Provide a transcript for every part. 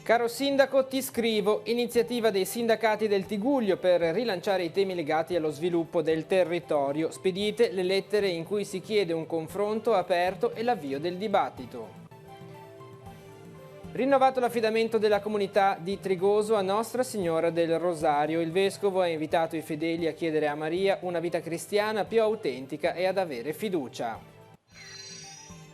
Caro sindaco, ti scrivo, iniziativa dei sindacati del Tigullio per rilanciare i temi legati allo sviluppo del territorio. Spedite le lettere in cui si chiede un confronto aperto e l'avvio del dibattito. Rinnovato l'affidamento della comunità di Trigoso a Nostra Signora del Rosario, il Vescovo ha invitato i fedeli a chiedere a Maria una vita cristiana più autentica e ad avere fiducia.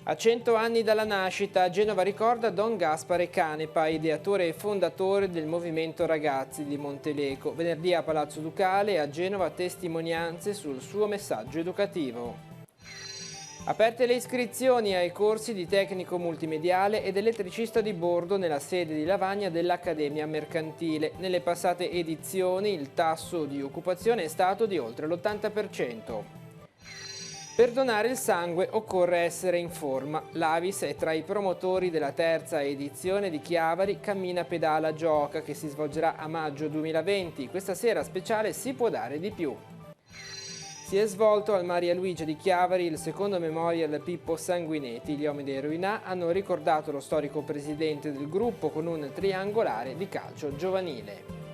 A 100 anni dalla nascita, Genova ricorda Don Gaspare Canepa, ideatore e fondatore del Movimento Ragazzi di Monteleco. Venerdì a Palazzo Ducale a Genova testimonianze sul suo messaggio educativo. Aperte le iscrizioni ai corsi di tecnico multimediale ed elettricista di bordo nella sede di Lavagna dell'Accademia Mercantile. Nelle passate edizioni il tasso di occupazione è stato di oltre l'80%. Per donare il sangue occorre essere in forma. L'Avis è tra i promotori della terza edizione di Chiavari Cammina Pedala Gioca che si svolgerà a maggio 2020. Questa sera speciale Si può dare di più. Si è svolto al Maria Luigia di Chiavari il secondo memorial Pippo Sanguinetti. Gli uomini dei Ruinà hanno ricordato lo storico presidente del gruppo con un triangolare di calcio giovanile.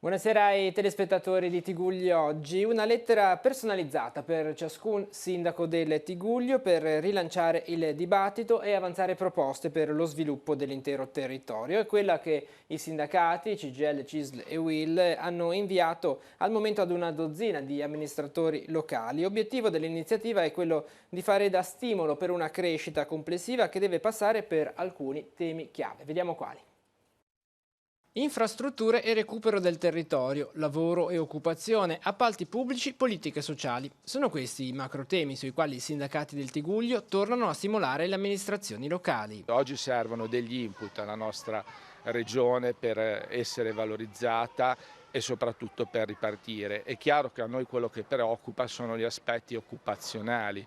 Buonasera ai telespettatori di Tigullio oggi. Una lettera personalizzata per ciascun sindaco del Tigullio per rilanciare il dibattito e avanzare proposte per lo sviluppo dell'intero territorio. È quella che i sindacati, CGIL, CISL e UIL, hanno inviato al momento ad una dozzina di amministratori locali. L'obiettivo dell'iniziativa è quello di fare da stimolo per una crescita complessiva che deve passare per alcuni temi chiave. Vediamo quali. Infrastrutture e recupero del territorio, lavoro e occupazione, appalti pubblici, politiche sociali. Sono questi i macro temi sui quali i sindacati del Tigullio tornano a stimolare le amministrazioni locali. Oggi servono degli input alla nostra regione per essere valorizzata e soprattutto per ripartire. È chiaro che a noi quello che preoccupa sono gli aspetti occupazionali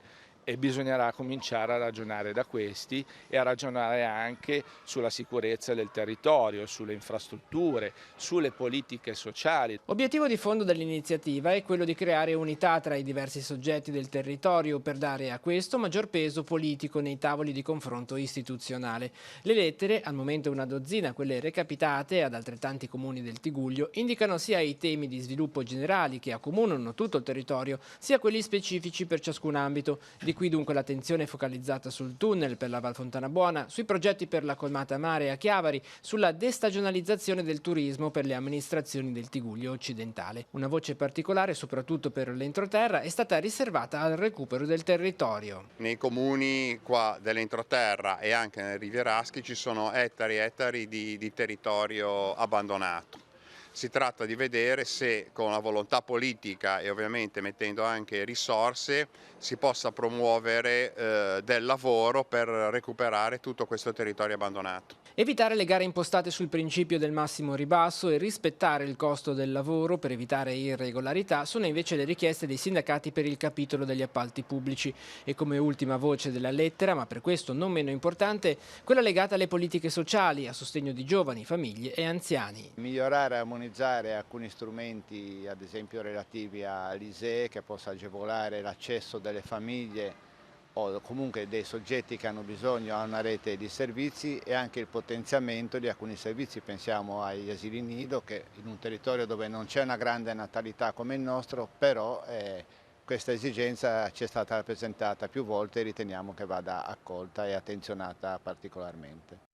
e bisognerà cominciare a ragionare da questi e a ragionare anche sulla sicurezza del territorio, sulle infrastrutture, sulle politiche sociali. Obiettivo di fondo dell'iniziativa è quello di creare unità tra i diversi soggetti del territorio per dare a questo maggior peso politico nei tavoli di confronto istituzionale. Le lettere, al momento una dozzina, quelle recapitate ad altrettanti comuni del Tigullio, indicano sia i temi di sviluppo generali che accomunano tutto il territorio, sia quelli specifici per ciascun ambito. Di qui dunque l'attenzione focalizzata sul tunnel per la Val Fontana Buona, sui progetti per la colmata mare a Chiavari, sulla destagionalizzazione del turismo per le amministrazioni del Tigullio occidentale. Una voce particolare, soprattutto per l'entroterra, è stata riservata al recupero del territorio. Nei comuni qua dell'entroterra e anche nel Rivieraschi ci sono ettari e ettari di territorio abbandonato. Si tratta di vedere se con la volontà politica e ovviamente mettendo anche risorse si possa promuovere del lavoro per recuperare tutto questo territorio abbandonato. Evitare le gare impostate sul principio del massimo ribasso e rispettare il costo del lavoro per evitare irregolarità sono invece le richieste dei sindacati per il capitolo degli appalti pubblici. E come ultima voce della lettera, ma per questo non meno importante, quella legata alle politiche sociali, a sostegno di giovani, famiglie e anziani. Migliorare e armonizzare alcuni strumenti, ad esempio relativi all'ISEE, che possa agevolare l'accesso delle famiglie o comunque dei soggetti che hanno bisogno a una rete di servizi e anche il potenziamento di alcuni servizi. Pensiamo agli asili nido, che in un territorio dove non c'è una grande natalità come il nostro, però questa esigenza ci è stata rappresentata più volte e riteniamo che vada accolta e attenzionata particolarmente.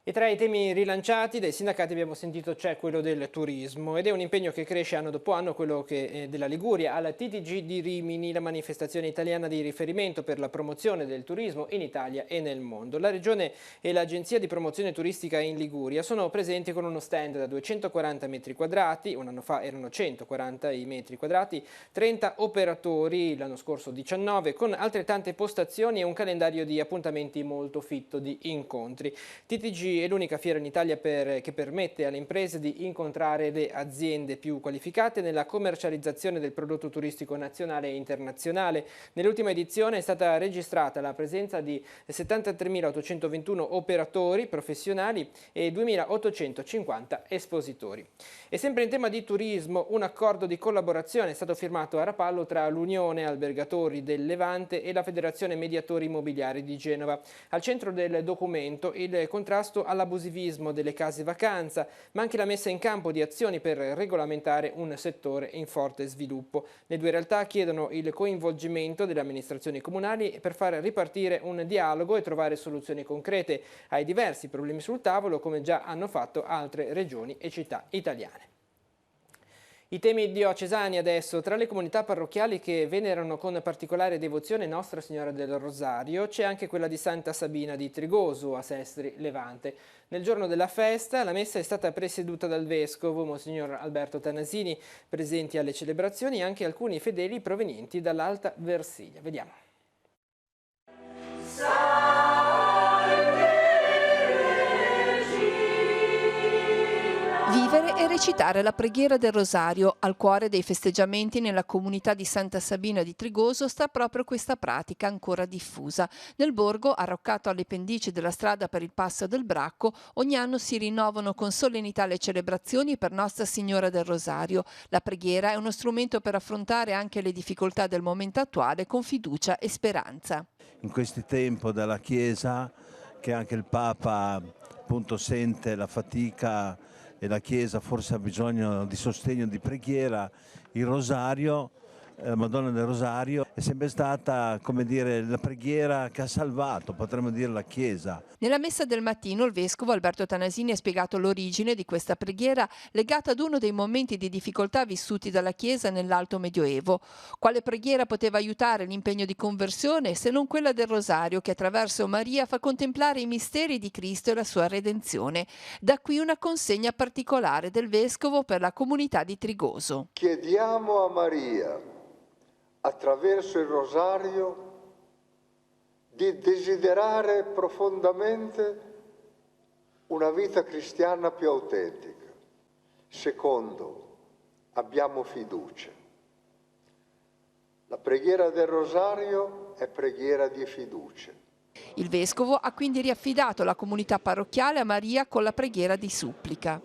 E tra i temi rilanciati dai sindacati abbiamo sentito c'è quello del turismo ed è un impegno che cresce anno dopo anno, quello della Liguria. Alla TTG di Rimini, la manifestazione italiana di riferimento per la promozione del turismo in Italia e nel mondo. La Regione e l'Agenzia di Promozione Turistica in Liguria sono presenti con uno stand da 240 metri quadrati, un anno fa erano 140 i metri quadrati, 30 operatori, l'anno scorso 19, con altrettante postazioni e un calendario di appuntamenti molto fitto di incontri. TTG oggi è l'unica fiera in Italia che permette alle imprese di incontrare le aziende più qualificate nella commercializzazione del prodotto turistico nazionale e internazionale. Nell'ultima edizione è stata registrata la presenza di 73.821 operatori professionali e 2.850 espositori. E sempre in tema di turismo, un accordo di collaborazione è stato firmato a Rapallo tra l'Unione Albergatori del Levante e la Federazione Mediatori Immobiliari di Genova. Al centro del documento il contrasto all'abusivismo delle case vacanza, ma anche la messa in campo di azioni per regolamentare un settore in forte sviluppo. Le due realtà chiedono il coinvolgimento delle amministrazioni comunali per far ripartire un dialogo e trovare soluzioni concrete ai diversi problemi sul tavolo, come già hanno fatto altre regioni e città italiane. I temi diocesani adesso. Tra le comunità parrocchiali che venerano con particolare devozione Nostra Signora del Rosario c'è anche quella di Santa Sabina di Trigoso a Sestri Levante. Nel giorno della festa la messa è stata presieduta dal vescovo Monsignor Alberto Tanasini, presenti alle celebrazioni anche alcuni fedeli provenienti dall'Alta Versilia. Vediamo. Vivere e recitare la preghiera del Rosario. Al cuore dei festeggiamenti nella comunità di Santa Sabina di Trigoso sta proprio questa pratica ancora diffusa. Nel borgo, arroccato alle pendici della strada per il Passo del Bracco, ogni anno si rinnovano con solennità le celebrazioni per Nostra Signora del Rosario. La preghiera è uno strumento per affrontare anche le difficoltà del momento attuale con fiducia e speranza. In questi tempi della Chiesa, che anche il Papa appunto sente la fatica e la Chiesa forse ha bisogno di sostegno, di preghiera, il Rosario, la Madonna del Rosario è sempre stata, come dire, la preghiera che ha salvato, potremmo dire, la Chiesa. Nella messa del mattino il vescovo Alberto Tanasini ha spiegato l'origine di questa preghiera legata ad uno dei momenti di difficoltà vissuti dalla Chiesa nell'Alto Medioevo. Quale preghiera poteva aiutare l'impegno di conversione se non quella del Rosario, che attraverso Maria fa contemplare i misteri di Cristo e la sua redenzione. Da qui una consegna particolare del vescovo per la comunità di Trigoso. Chiediamo a Maria, attraverso il Rosario, di desiderare profondamente una vita cristiana più autentica. Secondo, abbiamo fiducia. La preghiera del Rosario è preghiera di fiducia. Il vescovo ha quindi riaffidato la comunità parrocchiale a Maria con la preghiera di supplica.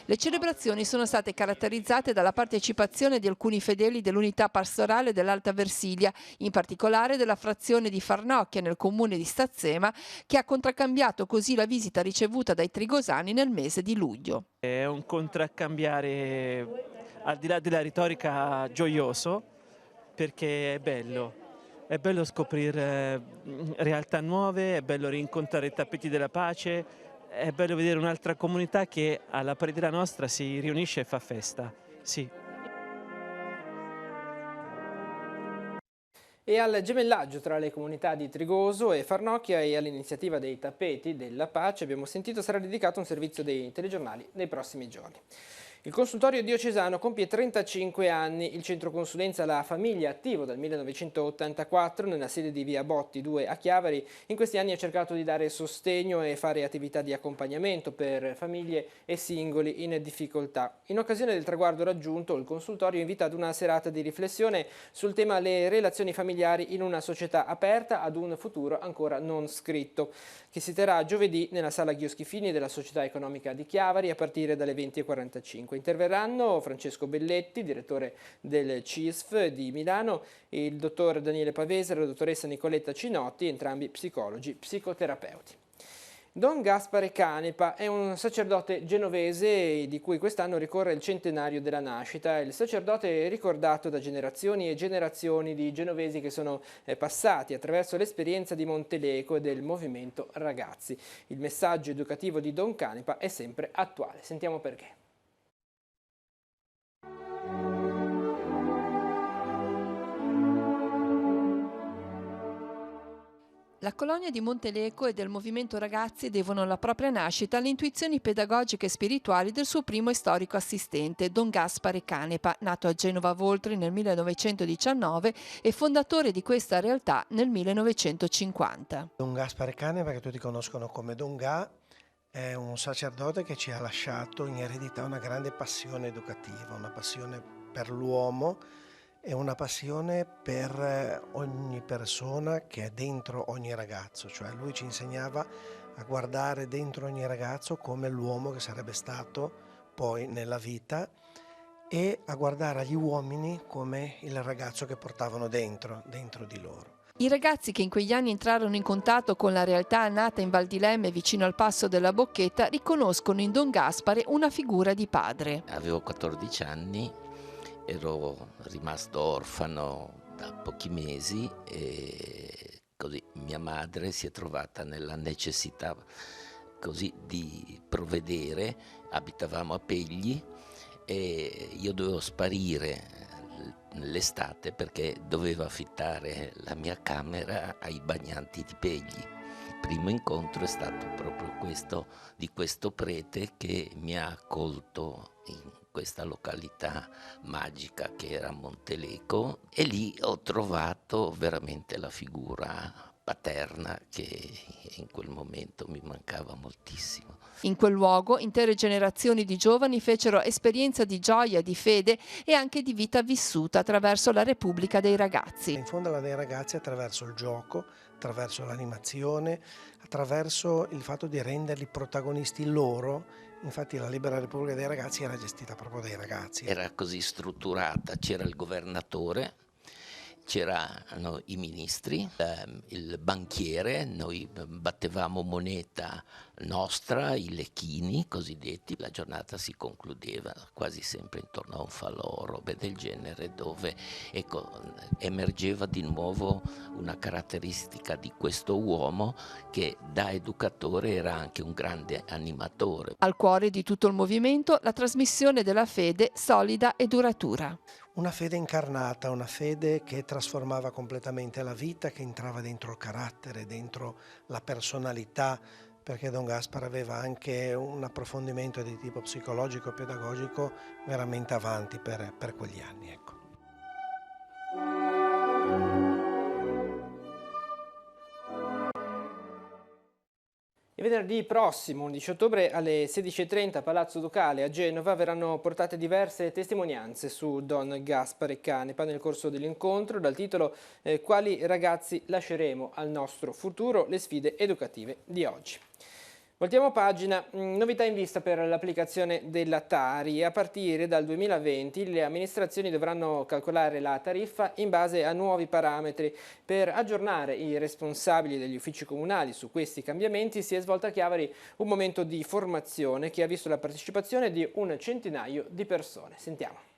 Le celebrazioni sono state caratterizzate dalla partecipazione di alcuni fedeli dell'unità pastorale dell'Alta Versilia, in particolare della frazione di Farnocchia nel comune di Stazzema, che ha contraccambiato così la visita ricevuta dai trigosani nel mese di luglio. È un contraccambiare, al di là della retorica, gioioso, perché è bello scoprire realtà nuove, è bello rincontrare i tappeti della pace. È bello vedere un'altra comunità che alla preghiera nostra si riunisce e fa festa. Sì. E al gemellaggio tra le comunità di Trigoso e Farnocchia e all'iniziativa dei tappeti della pace, abbiamo sentito, sarà dedicato un servizio dei telegiornali nei prossimi giorni. Il consultorio diocesano compie 35 anni, il centro consulenza La Famiglia, attivo dal 1984 nella sede di via Botti 2 a Chiavari. In questi anni ha cercato di dare sostegno e fare attività di accompagnamento per famiglie e singoli in difficoltà. In occasione del traguardo raggiunto, il consultorio ha invitato una serata di riflessione sul tema le relazioni familiari in una società aperta ad un futuro ancora non scritto, che si terrà giovedì nella sala Ghio-Schifini della Società Economica di Chiavari a partire dalle 20:45. Interverranno Francesco Belletti, direttore del CISF di Milano, il dottor Daniele Pavese e la dottoressa Nicoletta Cinotti, entrambi psicologi, psicoterapeuti. Don Gaspare Canepa è un sacerdote genovese di cui quest'anno ricorre il centenario della nascita. Il sacerdote è ricordato da generazioni e generazioni di genovesi che sono passati attraverso l'esperienza di Monteleco e del movimento Ragazzi. Il messaggio educativo di Don Canepa è sempre attuale. Sentiamo perché. La colonia di Monteleco e del movimento Ragazzi devono la propria nascita alle intuizioni pedagogiche e spirituali del suo primo e storico assistente, Don Gaspare Canepa, nato a Genova Voltri nel 1919 e fondatore di questa realtà nel 1950. Don Gaspare Canepa, che tutti conoscono come Don Ga, è un sacerdote che ci ha lasciato in eredità una grande passione educativa, una passione per l'uomo e una passione per ogni persona che è dentro ogni ragazzo, cioè lui ci insegnava a guardare dentro ogni ragazzo come l'uomo che sarebbe stato poi nella vita e a guardare agli uomini come il ragazzo che portavano dentro di loro. I ragazzi che in quegli anni entrarono in contatto con la realtà nata in Val di Lemme vicino al passo della Bocchetta riconoscono in Don Gaspare una figura di padre. Avevo 14 anni. Ero rimasto orfano da pochi mesi e così mia madre si è trovata nella necessità così di provvedere. Abitavamo a Pegli e io dovevo sparire l'estate perché dovevo affittare la mia camera ai bagnanti di Pegli. Il primo incontro è stato proprio questo, di questo prete che mi ha accolto in questa località magica che era Monteleco e lì ho trovato veramente la figura paterna che in quel momento mi mancava moltissimo. In quel luogo intere generazioni di giovani fecero esperienza di gioia, di fede e anche di vita vissuta attraverso la Repubblica dei Ragazzi. Infonderla dei ragazzi attraverso il gioco, attraverso l'animazione, attraverso il fatto di renderli protagonisti loro. Infatti la Libera Repubblica dei Ragazzi era gestita proprio dai ragazzi. Era così strutturata, c'era il governatore, c'erano i ministri, il banchiere, noi battevamo moneta nostra, i lecchini cosiddetti. La giornata si concludeva quasi sempre intorno a un falò, robe del genere, dove emergeva di nuovo una caratteristica di questo uomo che da educatore era anche un grande animatore. Al cuore di tutto il movimento la trasmissione della fede solida e duratura. Una fede incarnata, una fede che trasformava completamente la vita, che entrava dentro il carattere, dentro la personalità, perché Don Gaspare aveva anche un approfondimento di tipo psicologico e pedagogico veramente avanti per quegli anni. Ecco. Il venerdì prossimo, 11 ottobre, alle 16:30 a Palazzo Ducale a Genova verranno portate diverse testimonianze su Don Gaspare Canepa nel corso dell'incontro dal titolo «Quali ragazzi lasceremo al nostro futuro? Le sfide educative di oggi». Voltiamo pagina, novità in vista per l'applicazione della Tari. A partire dal 2020 le amministrazioni dovranno calcolare la tariffa in base a nuovi parametri. Per aggiornare i responsabili degli uffici comunali su questi cambiamenti si è svolto a Chiavari un momento di formazione che ha visto la partecipazione di un centinaio di persone. Sentiamo.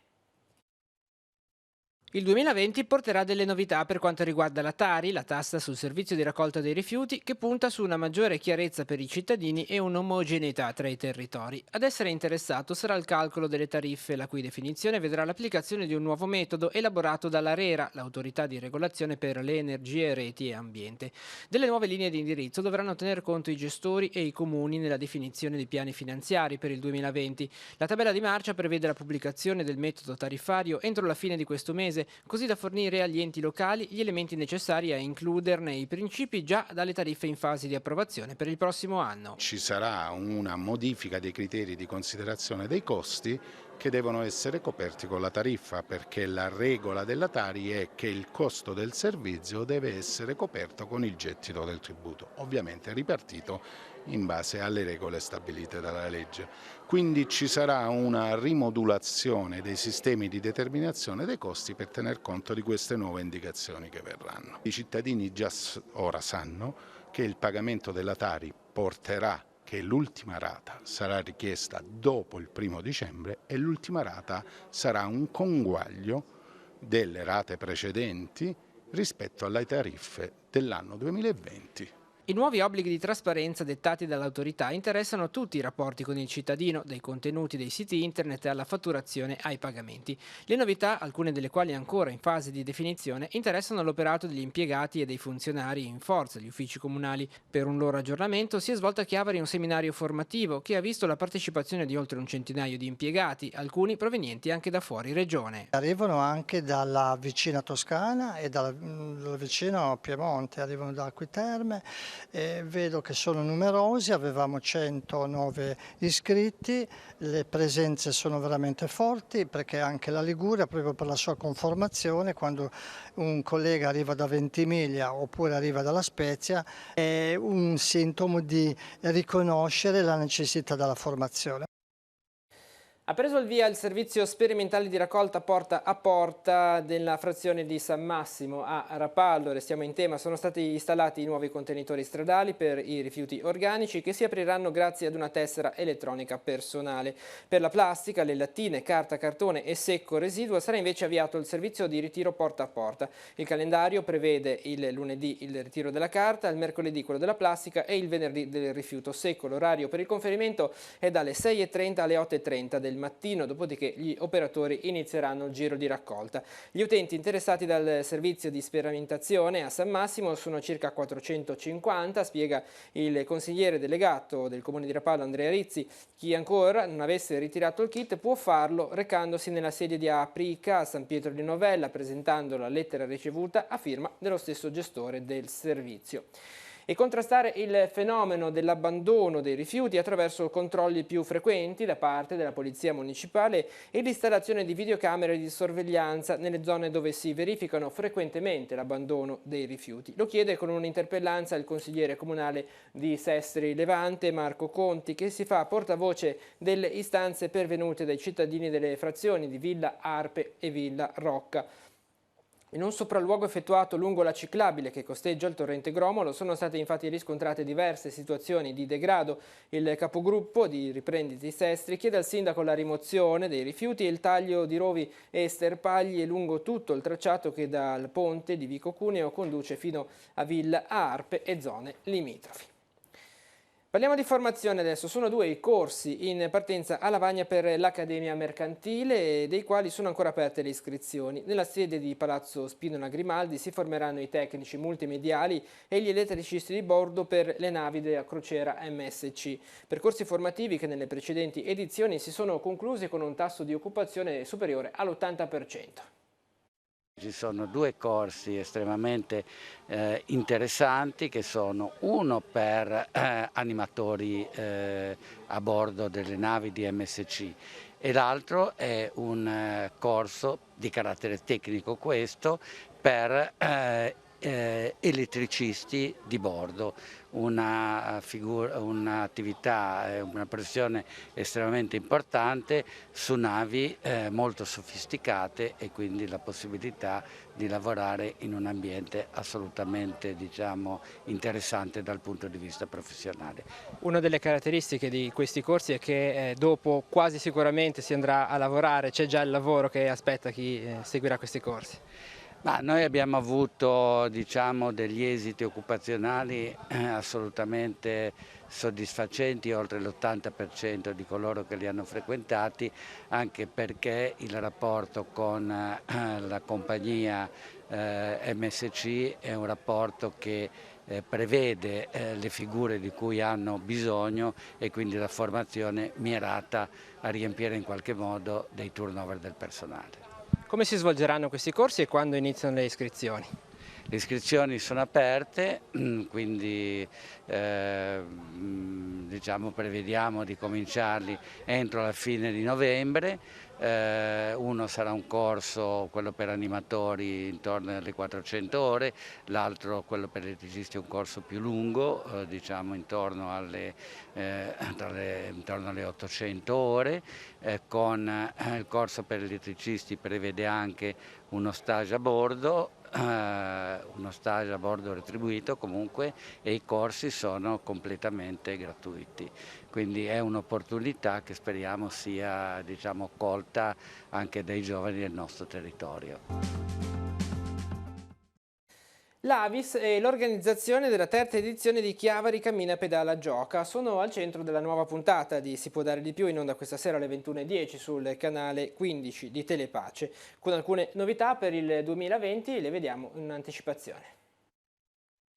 Il 2020 porterà delle novità per quanto riguarda la Tari, la tassa sul servizio di raccolta dei rifiuti, che punta su una maggiore chiarezza per i cittadini e un'omogeneità tra i territori. Ad essere interessato sarà il calcolo delle tariffe, la cui definizione vedrà l'applicazione di un nuovo metodo elaborato dall'ARERA, l'autorità di regolazione per le energie, reti e ambiente. Delle nuove linee di indirizzo dovranno tener conto i gestori e i comuni nella definizione di piani finanziari per il 2020. La tabella di marcia prevede la pubblicazione del metodo tariffario entro la fine di questo mese, così da fornire agli enti locali gli elementi necessari a includerne i principi già dalle tariffe in fase di approvazione per il prossimo anno. Ci sarà una modifica dei criteri di considerazione dei costi che devono essere coperti con la tariffa, perché la regola della Tari è che il costo del servizio deve essere coperto con il gettito del tributo, ovviamente ripartito in base alle regole stabilite dalla legge. Quindi ci sarà una rimodulazione dei sistemi di determinazione dei costi per tener conto di queste nuove indicazioni che verranno. I cittadini già ora sanno che il pagamento della Tari porterà che l'ultima rata sarà richiesta dopo il 1° dicembre e l'ultima rata sarà un conguaglio delle rate precedenti rispetto alle tariffe dell'anno 2020 I nuovi obblighi di trasparenza dettati dall'autorità interessano tutti i rapporti con il cittadino, dai contenuti dei siti internet alla fatturazione ai pagamenti. Le novità, alcune delle quali ancora in fase di definizione, interessano l'operato degli impiegati e dei funzionari in forza agli uffici comunali. Per un loro aggiornamento si è svolto a Chiavari un seminario formativo che ha visto la partecipazione di oltre un centinaio di impiegati, alcuni provenienti anche da fuori regione. Arrivano anche dalla vicina Toscana e dal vicino Piemonte, arrivano da Acquiterme. Vedo che sono numerosi, avevamo 109 iscritti, le presenze sono veramente forti perché anche la Liguria, proprio per la sua conformazione, quando un collega arriva da Ventimiglia oppure arriva dalla Spezia, è un sintomo di riconoscere la necessità della formazione. Ha preso il via il servizio sperimentale di raccolta porta a porta della frazione di San Massimo a Rapallo. Restiamo in tema, sono stati installati i nuovi contenitori stradali per i rifiuti organici che si apriranno grazie ad una tessera elettronica personale. Per la plastica, le lattine, carta, cartone e secco residuo sarà invece avviato il servizio di ritiro porta a porta. Il calendario prevede il lunedì il ritiro della carta, il mercoledì quello della plastica e il venerdì del rifiuto secco. L'orario per il conferimento è dalle 6:30 alle 8:30 del mattino, dopodiché gli operatori inizieranno il giro di raccolta. Gli utenti interessati dal servizio di sperimentazione a San Massimo sono circa 450, spiega il consigliere delegato del Comune di Rapallo Andrea Rizzi. Chi ancora non avesse ritirato il kit può farlo recandosi nella sede di Aprica a San Pietro di Novella, presentando la lettera ricevuta a firma dello stesso gestore del servizio. E contrastare il fenomeno dell'abbandono dei rifiuti attraverso controlli più frequenti da parte della Polizia Municipale e l'installazione di videocamere di sorveglianza nelle zone dove si verificano frequentemente l'abbandono dei rifiuti. Lo chiede con un'interpellanza il consigliere comunale di Sestri Levante, Marco Conti, che si fa portavoce delle istanze pervenute dai cittadini delle frazioni di Villa Arpe e Villa Rocca. In un sopralluogo effettuato lungo la ciclabile che costeggia il torrente Gromolo sono state infatti riscontrate diverse situazioni di degrado. Il capogruppo di Riprenditi Sestri chiede al sindaco la rimozione dei rifiuti e il taglio di rovi e sterpaglie lungo tutto il tracciato che dal ponte di Vico Cuneo conduce fino a Villa Arpe e zone limitrofi. Parliamo di formazione adesso, sono 2 i corsi in partenza a Lavagna per l'Accademia Mercantile, dei quali sono ancora aperte le iscrizioni. Nella sede di Palazzo Spinola Grimaldi si formeranno i tecnici multimediali e gli elettricisti di bordo per le navi della crociera MSC. Percorsi formativi che nelle precedenti edizioni si sono conclusi con un tasso di occupazione superiore all'80%. Ci sono 2 corsi estremamente interessanti che sono uno per animatori a bordo delle navi di MSC e l'altro è un corso di carattere tecnico questo per elettricisti di bordo, un'attività, una professione estremamente importante su navi molto sofisticate e quindi la possibilità di lavorare in un ambiente assolutamente interessante dal punto di vista professionale. Una delle caratteristiche di questi corsi è che dopo quasi sicuramente si andrà a lavorare, c'è già il lavoro che aspetta chi seguirà questi corsi. Ma noi abbiamo avuto degli esiti occupazionali assolutamente soddisfacenti, oltre l'80% di coloro che li hanno frequentati, anche perché il rapporto con la compagnia MSC è un rapporto che prevede le figure di cui hanno bisogno e quindi la formazione mirata a riempire in qualche modo dei turnover del personale. Come si svolgeranno questi corsi e quando iniziano le iscrizioni? Le iscrizioni sono aperte, quindi prevediamo di cominciarli entro la fine di novembre. Uno sarà un corso, quello per animatori, intorno alle 400 ore, l'altro, quello per elettricisti, è un corso più lungo, intorno alle 800 ore. Con il corso per elettricisti prevede anche uno stage a bordo, retribuito comunque, e i corsi sono completamente gratuiti, quindi è un'opportunità che speriamo sia colta anche dai giovani del nostro territorio. l'Avis e l'organizzazione della terza edizione di Chiavari Cammina Pedala Gioca sono al centro della nuova puntata di Si può dare di più, in onda questa sera alle 21:10 sul canale 15 di Telepace, con alcune novità per il 2020, le vediamo in anticipazione.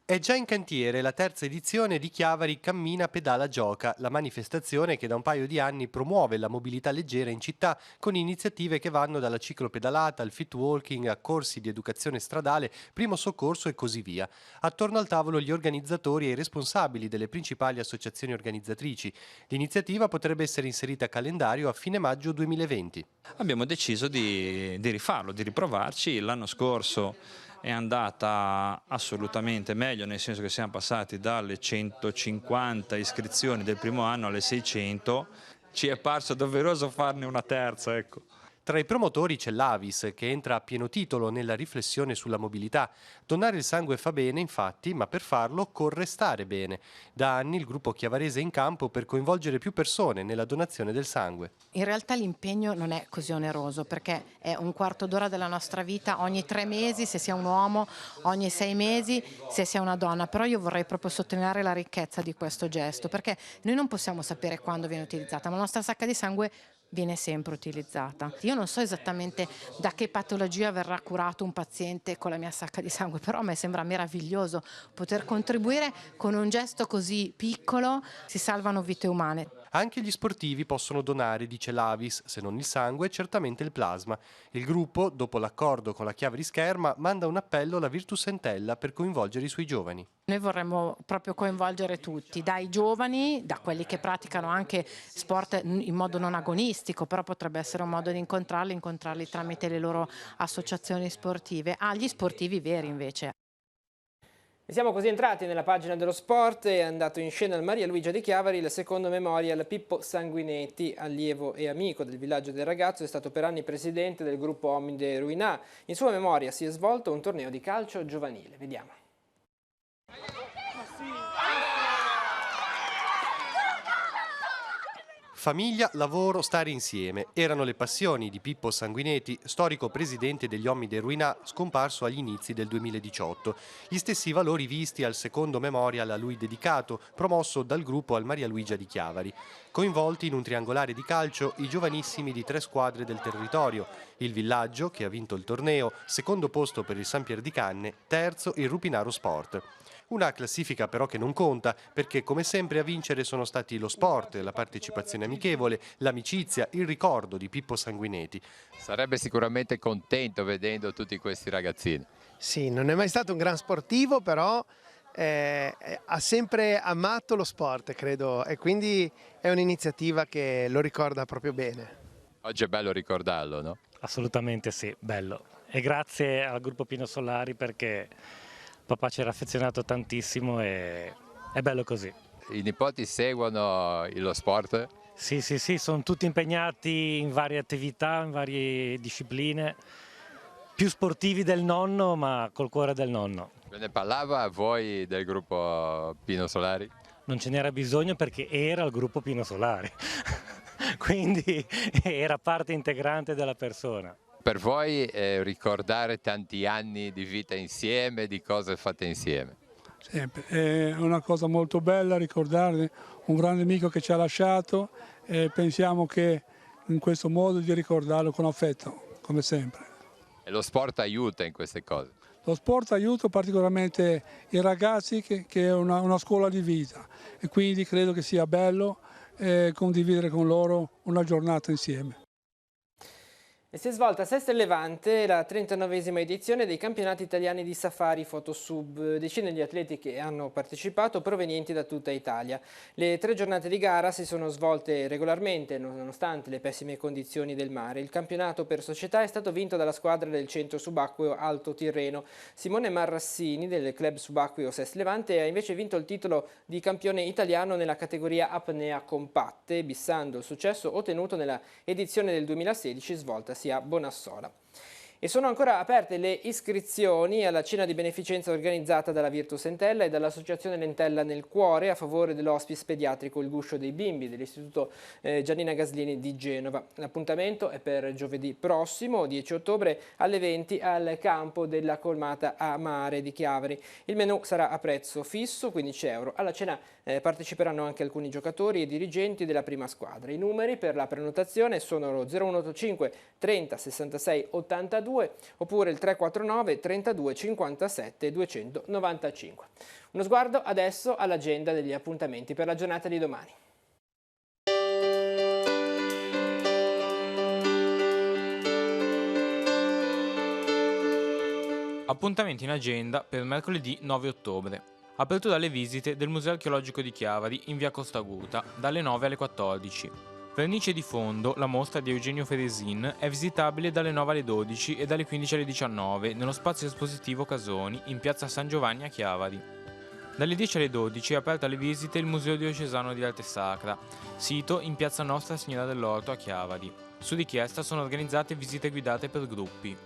È già in cantiere la terza edizione di Chiavari Cammina Pedala Gioca, la manifestazione che da un paio di anni promuove la mobilità leggera in città con iniziative che vanno dalla ciclopedalata al fit walking a corsi di educazione stradale, primo soccorso e così via. Attorno al tavolo gli organizzatori e i responsabili delle principali associazioni organizzatrici. L'iniziativa potrebbe essere inserita a calendario a fine maggio 2020. Abbiamo deciso di rifarlo, di riprovarci. L'anno scorso è andata assolutamente meglio, nel senso che siamo passati dalle 150 iscrizioni del primo anno alle 600, ci è parso doveroso farne una terza, ecco. Tra i promotori c'è l'Avis, che entra a pieno titolo nella riflessione sulla mobilità. Donare il sangue fa bene, infatti, ma per farlo occorre stare bene. Da anni il gruppo chiavarese è in campo per coinvolgere più persone nella donazione del sangue. In realtà l'impegno non è così oneroso, perché è un quarto d'ora della nostra vita ogni 3 mesi, se sia un uomo, ogni 6 mesi, se sia una donna. Però io vorrei proprio sottolineare la ricchezza di questo gesto, perché noi non possiamo sapere quando viene utilizzata, ma la nostra sacca di sangue viene sempre utilizzata. Io non so esattamente da che patologia verrà curato un paziente con la mia sacca di sangue, però a me sembra meraviglioso poter contribuire con un gesto così piccolo, si salvano vite umane. Anche gli sportivi possono donare, dice l'Avis, se non il sangue, certamente il plasma. Il gruppo, dopo l'accordo con la Chiavari Scherma, manda un appello alla Virtus Entella per coinvolgere i suoi giovani. Noi vorremmo proprio coinvolgere tutti, dai giovani, da quelli che praticano anche sport in modo non agonistico, però potrebbe essere un modo di incontrarli tramite le loro associazioni sportive, agli sportivi veri invece. E siamo così entrati nella pagina dello sport. È andato in scena al Maria Luigia di Chiavari il secondo memorial Pippo Sanguinetti, allievo e amico del villaggio del ragazzo, è stato per anni presidente del gruppo Omide Ruinà. In sua memoria si è svolto un torneo di calcio giovanile. Vediamo. Famiglia, lavoro, stare insieme. Erano le passioni di Pippo Sanguinetti, storico presidente degli Omide Ruinà, scomparso agli inizi del 2018. Gli stessi valori visti al secondo memorial a lui dedicato, promosso dal gruppo al Maria Luigia di Chiavari. Coinvolti in un triangolare di calcio i giovanissimi di 3 squadre del territorio. Il villaggio, che ha vinto il torneo, secondo posto per il San Pier di Canne, terzo il Rupinaro Sport. Una classifica però che non conta, perché come sempre a vincere sono stati lo sport, la partecipazione amichevole, l'amicizia, il ricordo di Pippo Sanguinetti. Sarebbe sicuramente contento vedendo tutti questi ragazzini. Sì, non è mai stato un gran sportivo, però ha sempre amato lo sport, credo, e quindi è un'iniziativa che lo ricorda proprio bene. Oggi è bello ricordarlo, no? Assolutamente sì, bello. E grazie al gruppo Pino Solari, perché papà ci era affezionato tantissimo e è bello così. I nipoti seguono lo sport? Sì, sono tutti impegnati in varie attività, in varie discipline, più sportivi del nonno, ma col cuore del nonno. Ve ne parlava a voi del gruppo Pino Solari? Non ce n'era bisogno perché era il gruppo Pino Solari, quindi era parte integrante della persona. Per voi ricordare tanti anni di vita insieme, di cose fatte insieme? Sempre, è una cosa molto bella ricordare un grande amico che ci ha lasciato e pensiamo che in questo modo di ricordarlo con affetto, come sempre. E lo sport aiuta in queste cose? Lo sport aiuta particolarmente i ragazzi che è una scuola di vita e quindi credo che sia bello condividere con loro una giornata insieme. E si è svolta a Sesto e Levante la 39esima edizione dei campionati italiani di Safari Photosub. Decine di atleti che hanno partecipato provenienti da tutta Italia. Le 3 giornate di gara si sono svolte regolarmente nonostante le pessime condizioni del mare. Il campionato per società è stato vinto dalla squadra del centro subacqueo Alto Tirreno. Simone Marrassini del club subacqueo Sesto Levante ha invece vinto il titolo di campione italiano nella categoria apnea compatte, bissando il successo ottenuto nella edizione del 2016 svoltasi a Bonassola. E sono ancora aperte le iscrizioni alla cena di beneficenza organizzata dalla Virtus Entella e dall'Associazione Lentella nel Cuore a favore dell'hospice pediatrico Il Guscio dei Bimbi dell'Istituto Giannina Gaslini di Genova. L'appuntamento è per giovedì prossimo, 10 ottobre, alle 20 al campo della Colmata a Mare di Chiavari. Il menù sarà a prezzo fisso, 15 euro. Alla cena parteciperanno anche alcuni giocatori e dirigenti della prima squadra. I numeri per la prenotazione sono lo 0185 30 66 82 oppure il 349 32 57 295. Uno sguardo adesso all'agenda degli appuntamenti per la giornata di domani. Appuntamenti in agenda per mercoledì 9 ottobre. Apertura alle visite del Museo Archeologico di Chiavari in via Costa Aguta dalle 9 alle 14. Vernice di fondo, la mostra di Eugenio Feresin, è visitabile dalle 9 alle 12 e dalle 15 alle 19 nello spazio espositivo Casoni in piazza San Giovanni a Chiavari. Dalle 10 alle 12 è aperto alle visite il Museo Diocesano di Arte Sacra, sito in piazza Nostra Signora dell'Orto a Chiavari. Su richiesta sono organizzate visite guidate per gruppi.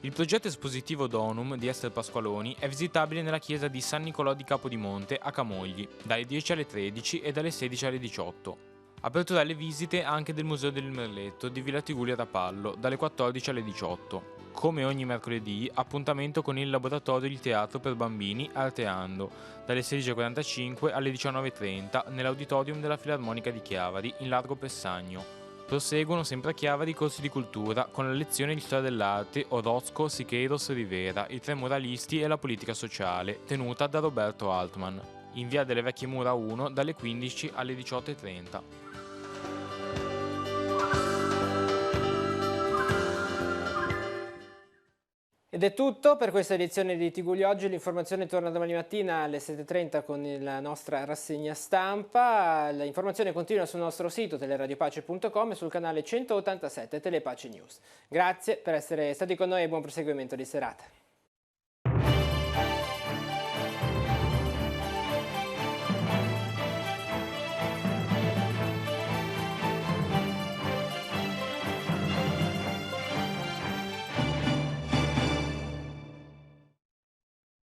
Il progetto espositivo Donum di Ester Pasqualoni è visitabile nella chiesa di San Nicolò di Capodimonte a Camogli, dalle 10 alle 13 e dalle 16 alle 18. Apertura alle visite anche del Museo del Merletto di Villa Tigulia Rapallo, dalle 14 alle 18. Come ogni mercoledì, appuntamento con il laboratorio di teatro per bambini Arteando, dalle 16.45 alle 19.30 nell'auditorium della Filarmonica di Chiavari, in largo Pessagno. Proseguono sempre a Chiavari i corsi di cultura con la lezione di storia dell'arte Orozco, Siqueiros, Rivera, i tre muralisti e la politica sociale, tenuta da Roberto Altman, in via delle Vecchie Mura 1 dalle 15 alle 18.30. Ed è tutto per questa edizione di TG Oggi. L'informazione torna domani mattina alle 7.30 con la nostra rassegna stampa. L'informazione continua sul nostro sito teleradiopace.com e sul canale 187 Telepace News. Grazie per essere stati con noi e buon proseguimento di serata.